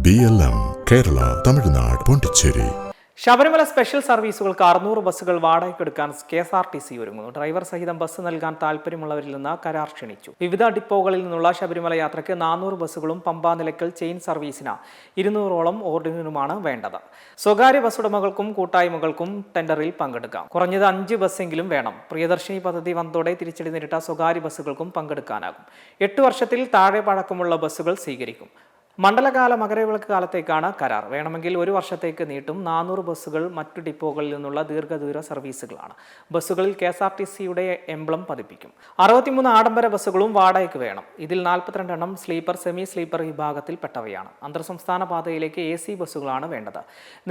BLM, Kerala, Tamil Nadu, Pondicherry. Sabarimala special സർവീസുകൾക്ക് 600 ബസ്സുകൾ വാടകയ്ക്കെടുക്കാൻ KSRTC ഒരുങ്ങുന്നു. ഡ്രൈവർ സഹിതം ബസ് നൽകാൻ താൽപ്പര്യമുള്ളവരിൽ നിന്ന് കരാർ ക്ഷണിച്ചു. വിവിധ ഡിപ്പോകളിൽ നിന്നുള്ള ശബരിമല യാത്രയ്ക്ക് 400 ബസ്സുകളും പമ്പ നിലയ്ക്കൽ ചെയിൻ സർവീസിന് 200ഓളം ഓർഡിനറുമാണ് വേണ്ടത്. സ്വകാര്യ ബസ്സുടമകൾക്കും കൂട്ടായ്മകൾക്കും ടെൻഡറിൽ പങ്കെടുക്കാം. കുറഞ്ഞത് 5 ബസ്സെങ്കിലും വേണം. പ്രിയദർശിനി പദ്ധതി വന്നതോടെ തിരിച്ചടി നേരിട്ട സ്വകാര്യ ബസ്സുകൾക്കും പങ്കെടുക്കാനാകും. 8 വർഷത്തിൽ താഴെ പഴക്കമുള്ള ബസ്സുകൾ സ്വീകരിക്കും. മണ്ഡലകാല മകരവിളക്ക് കാലത്തേക്കാണ് കരാർ. വേണമെങ്കിൽ 1 വർഷത്തേക്ക് നീട്ടും. 400 ബസ്സുകൾ മറ്റു ഡിപ്പോകളിൽ നിന്നുള്ള ദീർഘദൂര സർവീസുകളാണ്. ബസ്സുകളിൽ KSRTCയുടെ എംബ്ലം പതിപ്പിക്കും. 63 ആഡംബര ബസ്സുകളും വാടകയ്ക്ക് വേണം. ഇതിൽ 42 എണ്ണം സ്ലീപ്പർ, സെമി സ്ലീപ്പർ വിഭാഗത്തിൽപ്പെട്ടവയാണ്. അന്തർസംസ്ഥാന പാതയിലേക്ക് AC ബസ്സുകളാണ് വേണ്ടത്.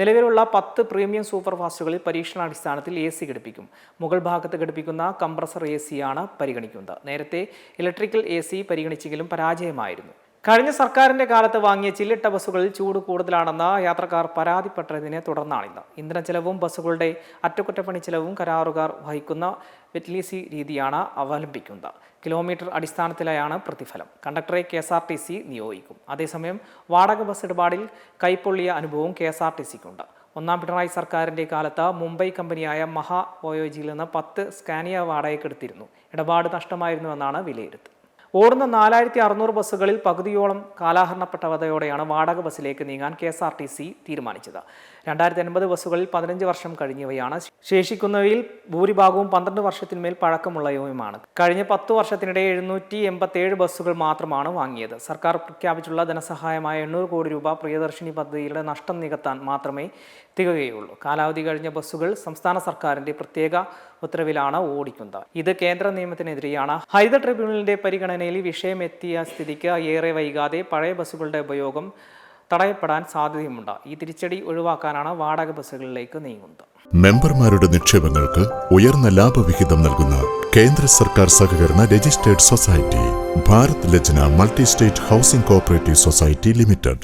നിലവിലുള്ള 10 പ്രീമിയം സൂപ്പർ ഫാസ്റ്റുകളിൽ പരീക്ഷണാടിസ്ഥാനത്തിൽ AC ഘടിപ്പിക്കും. മുകൾ ഭാഗത്ത് ഘടിപ്പിക്കുന്ന കംപ്രസർ AC ആണ് പരിഗണിക്കുന്നത്. നേരത്തെ ഇലക്ട്രിക്കൽ AC പരിഗണിച്ചെങ്കിലും പരാജയമായിരുന്നു. കഴിഞ്ഞ സർക്കാരിന്റെ കാലത്ത് വാങ്ങിയ ചില്ലിട്ട ബസ്സുകളിൽ ചൂട് കൂടുതലാണെന്ന് യാത്രക്കാർ പരാതിപ്പെട്ടതിനെ തുടർന്നാണിത്. ഇന്ധന ചെലവും ബസ്സുകളുടെ അറ്റകുറ്റപ്പണി ചെലവും കരാറുകാർ വഹിക്കുന്ന വെറ്റ്ലീസി രീതിയാണ് അവലംബിക്കുന്നത്. കിലോമീറ്റർ അടിസ്ഥാനത്തിലായാണ് പ്രതിഫലം. കണ്ടക്ടറെ KSRTC നിയോഗിക്കും. അതേസമയം വാടക ബസ് ഇടപാടിൽ കൈപ്പൊള്ളിയ അനുഭവവും KSRTCക്കുണ്ട്. ഒന്നാം പിണറായി സർക്കാരിന്റെ കാലത്ത് മുംബൈ കമ്പനിയായ മഹാ വോയോജിൽ നിന്ന് 10 സ്കാനിയ വാടകയ്ക്കെടുത്തിരുന്നു. ഇടപാട് നഷ്ടമായിരുന്നുവെന്നാണ് വിലയിരുത്തൽ. ഓടുന്ന 4600 ബസ്സുകളിൽ പകുതിയോളം കാലഹരണപ്പെട്ടതോടെയാണ് വാടക ബസ്സിലേക്ക് നീങ്ങാൻ KSRTC തീരുമാനിച്ചത്. 2080 ബസ്സുകളിൽ 15 വർഷം കഴിഞ്ഞവയാണ്. ശേഷിക്കുന്നവയിൽ ഭൂരിഭാഗവും 12 വർഷത്തിന്മേൽ പഴക്കമുള്ളവയുമാണ്. കഴിഞ്ഞ 10 വർഷത്തിനിടെ 787 ബസ്സുകൾ മാത്രമാണ് വാങ്ങിയത്. സർക്കാർ പ്രഖ്യാപിച്ചുള്ള ധനസഹായമായ 800 കോടി രൂപ പ്രിയദർശിനി പദ്ധതിയുടെ നഷ്ടം നികത്താൻ മാത്രമേ തികയുകയുള്ളൂ. കാലാവധി കഴിഞ്ഞ ബസ്സുകൾ സംസ്ഥാന സർക്കാരിന്റെ പ്രത്യേക ഉത്തരവിലാണ് ഓടിക്കുന്നത്. ഇത് കേന്ദ്ര നിയമത്തിനെതിരെയാണ്. ഹൈദർ ട്രിബ്യൂണലിന്റെ പരിഗണനയിൽ വിഷയം എത്തിയ സ്ഥിതിക്ക് ഏറെ വൈകാതെ പഴയ ബസ്സുകളുടെ ഉപയോഗം തടയപ്പെടാൻ സാധ്യതയുമുണ്ട്. ഈ തിരിച്ചടി ഒഴിവാക്കാനാണ് വാടക ബസ്സുകളിലേക്ക് നീങ്ങുന്നത്. മെമ്പർമാരുടെ നിക്ഷേപങ്ങൾക്ക് ഉയർന്ന ലാഭവിഹിതം നൽകുന്ന കേന്ദ്ര സർക്കാർ സഹകരണ രജിസ്ട്രേഡ് സൊസൈറ്റി ഭാരത് ലജ്ന multi state housing cooperative society limited.